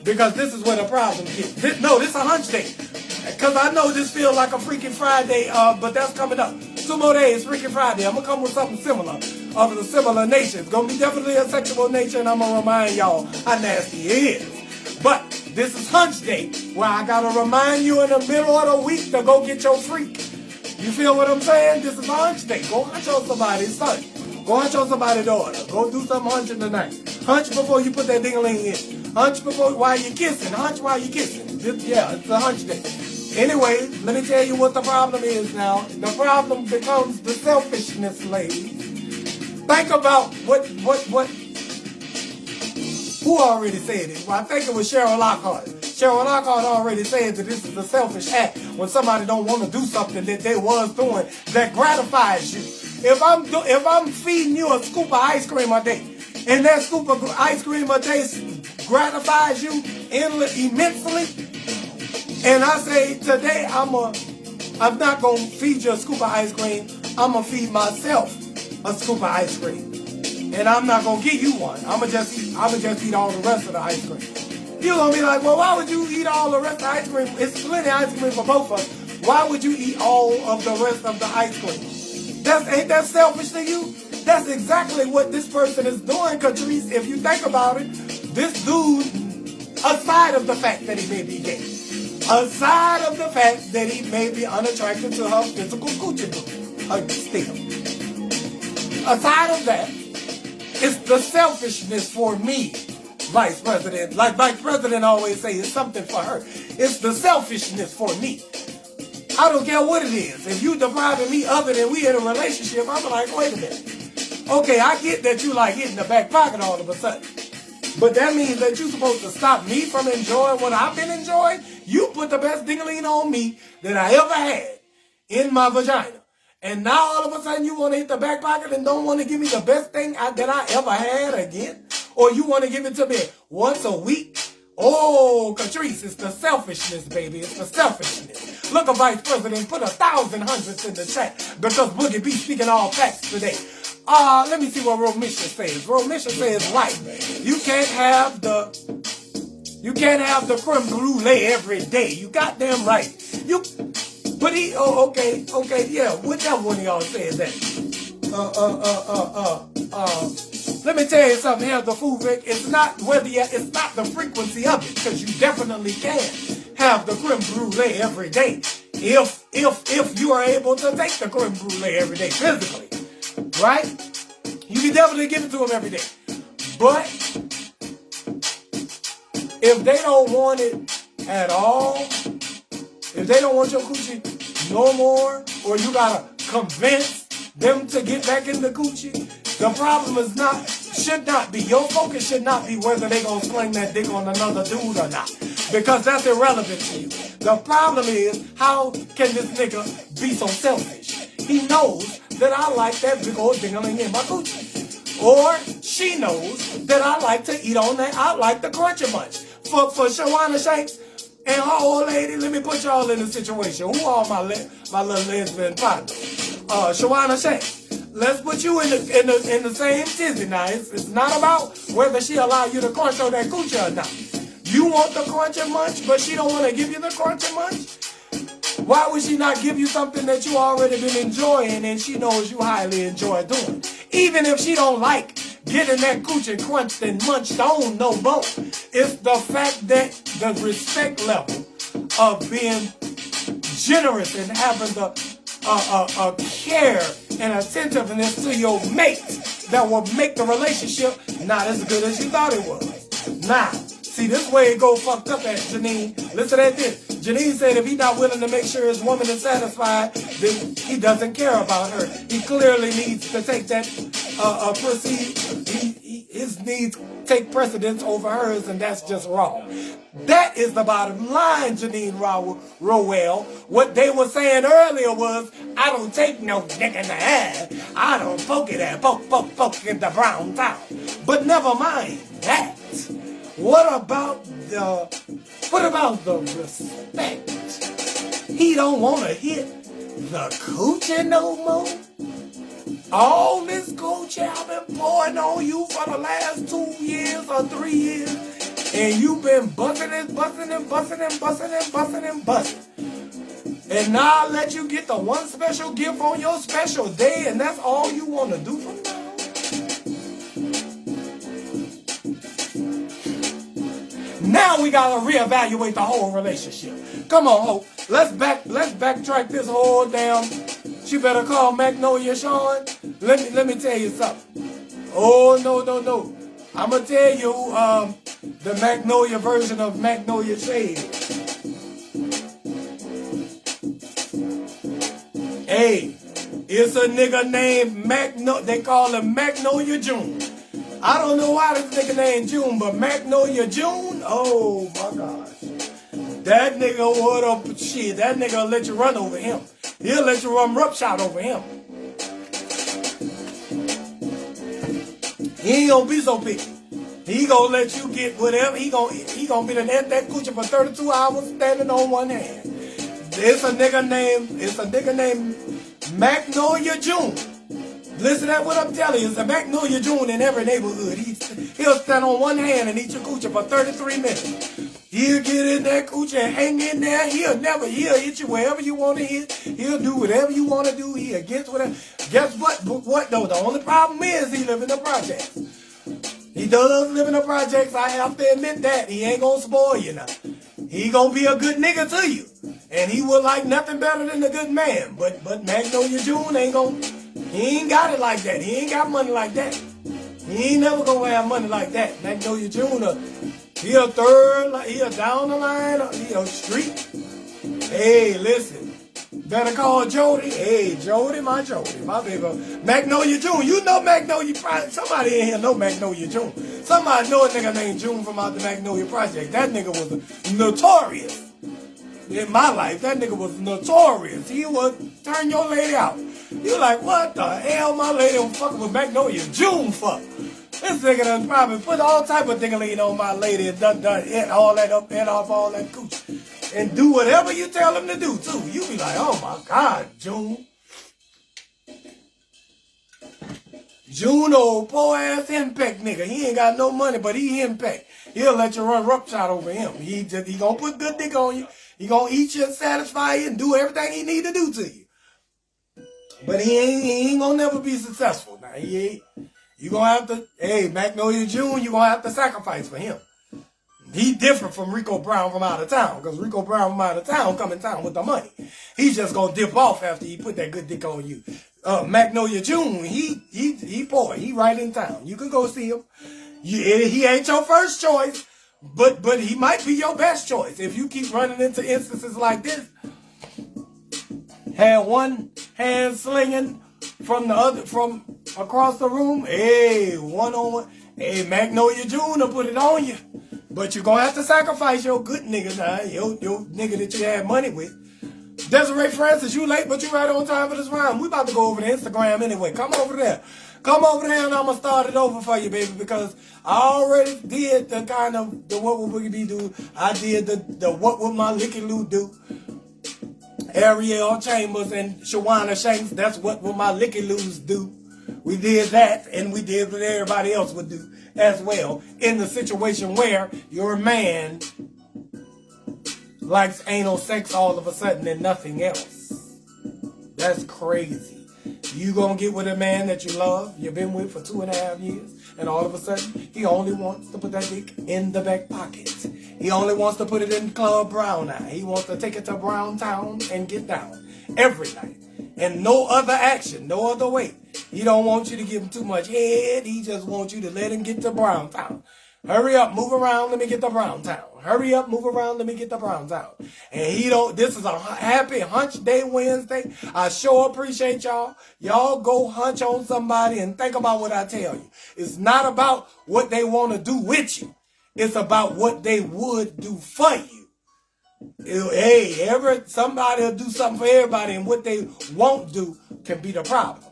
Because this is where the problem is. This is a hunch day. Because I know this feels like a Freaking Friday, but that's coming up. 2 more days, Freaking Friday. I'm going to come with something similar, of a similar nature. It's going to be definitely a sexual nature, and I'm going to remind y'all how nasty it is. But this is hunch day, where I got to remind you in the middle of the week to go get your freak. You feel what I'm saying? This is a hunch day. Go hunch on somebody's son. Go hunch on somebody's daughter. Go do some hunching tonight. Hunch before you put that ding-a-ling in. Hunch while you're kissing. Hunch while you're kissing. It's a hunch day. Anyway, let me tell you what the problem is now. The problem becomes the selfishness, ladies. Think about who already said it? Well, I think it was Cheryl Lockhart. Cheryl Lockhart already said that this is a selfish act when somebody don't want to do something that they was doing that gratifies you. If I'm feeding you a scoop of ice cream a day, and that scoop of ice cream a day gratifies you immensely, and I say today I'm not gonna feed you a scoop of ice cream. I'm gonna feed myself a scoop of ice cream, and I'm not gonna give you one. I'm gonna just eat all the rest of the ice cream. You're gonna be like, well, why would you eat all the rest of the ice cream? It's plenty of ice cream for both of us. Why would you eat all of the rest of the ice cream? Ain't that selfish to you? That's exactly what this person is doing, Catrice. If you think about it, this dude, aside of the fact that he may be gay, aside of the fact that he may be unattracted to her physical coochie still, aside of that, it's the selfishness for me, Vice President. Like Vice President always say, it's something for her. It's the selfishness for me. I don't care what it is. If you depriving me other than we in a relationship, I'm like, wait a minute. Okay, I get that you like hitting the back pocket all of a sudden. But that means that you're supposed to stop me from enjoying what I've been enjoying? You put the best ding-a-ling on me that I ever had in my vagina. And now all of a sudden you want to hit the back pocket and don't want to give me the best thing that I ever had again? Or you want to give it to me once a week? Oh, Catrice, it's the selfishness, baby. It's the selfishness. Look, a Vice President put 1,000 hundreds in the chat because Boogie B speaking all facts today. Let me see what Romisha says. Romisha says, right, you can't have the creme brulee every day. You goddamn right. Okay, yeah, whichever one of y'all said that. Let me tell you something here, the food Vic. It's not the frequency of it, because you definitely can have the creme brulee every day if you are able to take the creme brulee every day physically, right? You can definitely give it to them every day. But if they don't want it at all, if they don't want your coochie no more, or you gotta convince them to get back in the coochie, the problem should not be, your focus should not be whether they gonna sling that dick on another dude or not. Because that's irrelevant to you. The problem is, how can this nigga be so selfish? He knows that I like that big old ding-a-ling in my coochie. Or she knows that I like to eat on that, I like the crunchy munch. For Shawana Shanks, And her old lady, let me put y'all in a situation. Who are my little lesbian partners? Shawana Shanks. Let's put you in the same tizzy now. It's not about whether she allow you to crunch on that coochie or not. You want the crunch and munch, but she don't want to give you the crunch and munch? Why would she not give you something that you already been enjoying and she knows you highly enjoy doing? Even if she don't like getting that coochie crunched and munched on no more. It's the fact that the respect level of being generous and having the care and attentiveness to your mate that will make the relationship not as good as you thought it was. Now, see, this way it go fucked up at Janine. Listen at this. Janine said if he's not willing to make sure his woman is satisfied, then he doesn't care about her. He clearly needs to take that his needs take precedence over hers, and that's just wrong. That is the bottom line, Janine Rowell. What they were saying earlier was, I don't take no dick in the head. I don't poke it at poke in the brown towel. But never mind that. What about the respect? He don't want to hit the coochie no more. All this coochie I've been pouring on you for the last 2 years or 3 years, and you've been busting. And now I let you get the one special gift on your special day, and that's all you want to do from now? Now we gotta reevaluate the whole relationship. Come on, Hope. Let's backtrack this whole damn. She better call Magnolia Sean. Let me tell you something. Oh no. I'ma tell you the Magnolia version of Magnolia Shade. Hey, it's a nigga named they call him Magnolia June. I don't know why this nigga named June, but Magnolia June, oh my gosh. That nigga that nigga will let you run over him. He'll let you run roughshod over him. He ain't gonna be so picky. He gonna let you get whatever. He gonna be the at that coochie for 32 hours standing on one hand. It's a nigga named Magnolia June. Listen to what I'm telling you. It's a Magnolia June in every neighborhood. He'll stand on one hand and eat your coochie for 33 minutes. He'll get in that coochie and hang in there. He'll hit you wherever you want to hit. He'll do whatever you want to do. He'll get whatever. Guess what? What though? The only problem is he live in the projects. He does live in the projects. I have to admit that. He ain't gonna spoil you now. He gonna be a good nigga to you. And he will like nothing better than a good man. But Magnolia June he ain't got it like that. He ain't got money like that. He ain't never gonna have money like that. Magnolia June, he a down the line, he a street. Hey, listen, better call Jody. Hey, Jody, my baby. Magnolia June, you know Magnolia Project. Somebody in here know Magnolia June. Somebody know a nigga named June from out the Magnolia Project. That nigga was notorious. In my life, that nigga was notorious. He would turn your lady out. You like, what the hell my lady was fucking with Magnolia June fuck? This nigga done probably put all type of dingling on my lady and done hit all that up, head off all that cooch. And do whatever you tell him to do, too. You be like, oh my God, June. June, old poor ass henpeck nigga. He ain't got no money, but he henpeck. He'll let you run roughshod over him. He gonna put good dick on you. He gonna eat you and satisfy you and do everything he need to do to you. But he ain't gonna never be successful. Now you gonna have to, hey, Magnolia June, you gonna have to sacrifice for him. He different from Rico Brown from out of town, because Rico Brown from out of town come in town with the money. He's just gonna dip off after he put that good dick on you. Magnolia June, he poor, he right in town. You can go see him. He ain't your first choice, but he might be your best choice if you keep running into instances like this. Had one hand slinging from across the room. Hey, one on one. Hey, Magnolia June will put it on you. But you're going to have to sacrifice your good nigga now. Your nigga that you had money with. Desiree Francis, you late, but you right on time for this round. We about to go over to Instagram anyway. Come over there. Come over there and I'm going to start it over for you, baby, because I already did the kind of the What Would Boogie B do. I did the What Would My Licky Lou do. Ariel Chambers and Shawana Shanks, that's What Would My Licky Loos do. We did that, and we did what everybody else would do as well. In the situation where your man likes anal sex all of a sudden and nothing else. That's crazy. You gonna get with a man that you love, you've been with for 2.5 years, and all of a sudden, he only wants to put that dick in the back pocket. He only wants to put it in Club Brown Eye. He wants to take it to Brown Town and get down every night. And no other action, no other way. He don't want you to give him too much head. He just wants you to let him get to Brown Town. Hurry up, move around, let me get to Brown Town. Hurry up, move around, let me get to Brown Town. And he don't, this is a happy Hunch Day Wednesday. I sure appreciate y'all. Y'all go hunch on somebody and think about what I tell you. It's not about what they want to do with you. It's about what they would do for you. Hey, somebody will do something for everybody, and what they won't do can be the problem.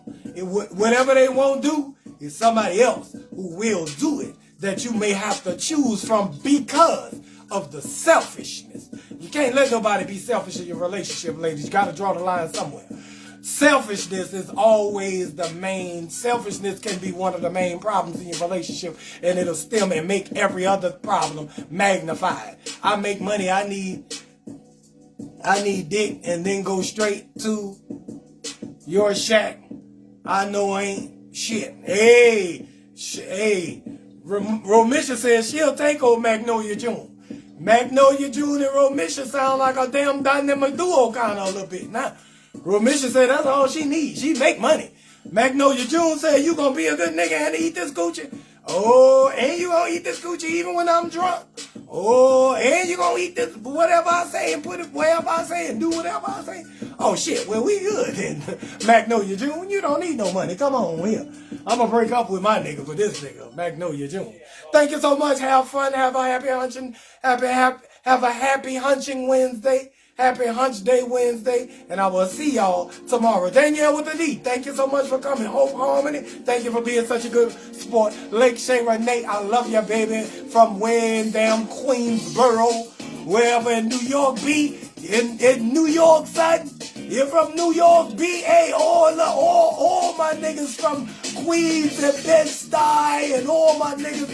Whatever they won't do is somebody else who will do it, that you may have to choose from because of the selfishness. You can't let nobody be selfish in your relationship, ladies. You got to draw the line somewhere. Selfishness is always the main. Selfishness can be one of the main problems in your relationship, and it'll stem and make every other problem magnified. I make money, I need dick, and then go straight to your shack. I know ain't shit. Hey, Romisha says she'll take old Magnolia June. Magnolia June and Romisha sound like a damn dynamic duo kind of a little bit. Now, Romisha said that's all she needs. She make money. Magnolia June said you gonna be a good nigga and eat this coochie. Oh, and you gonna eat this coochie even when I'm drunk. Oh, and you gonna eat this whatever I say and put it wherever I say and do whatever I say. Oh shit, well we good then. Magnolia June, you don't need no money. Come on here. I'm gonna break up with my nigga for this nigga, Magnolia June. Thank you so much. Have fun. Have a happy hunching. Have a happy hunching Wednesday. Happy Hunch Day Wednesday, and I will see y'all tomorrow. Danielle with the D, thank you so much for coming. Hope Harmony, thank you for being such a good sport. Lake Shay Renee, I love you, baby. From when damn Queensboro, wherever in New York be, in New York, son. You're from New York, B.A. All my niggas from Queens and Bed-Stuy and all my niggas.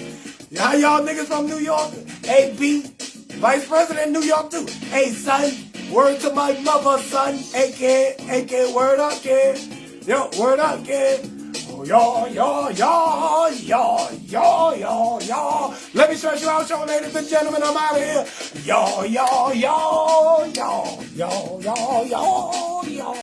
How y'all niggas from New York? A.B. Vice President New York too. Hey son, word to my mother, son. AK, word up, kid. Yo, word up, kid. Oh, y'all. Let me stretch you out, y'all, ladies and gentlemen. I'm out of here. Y'all.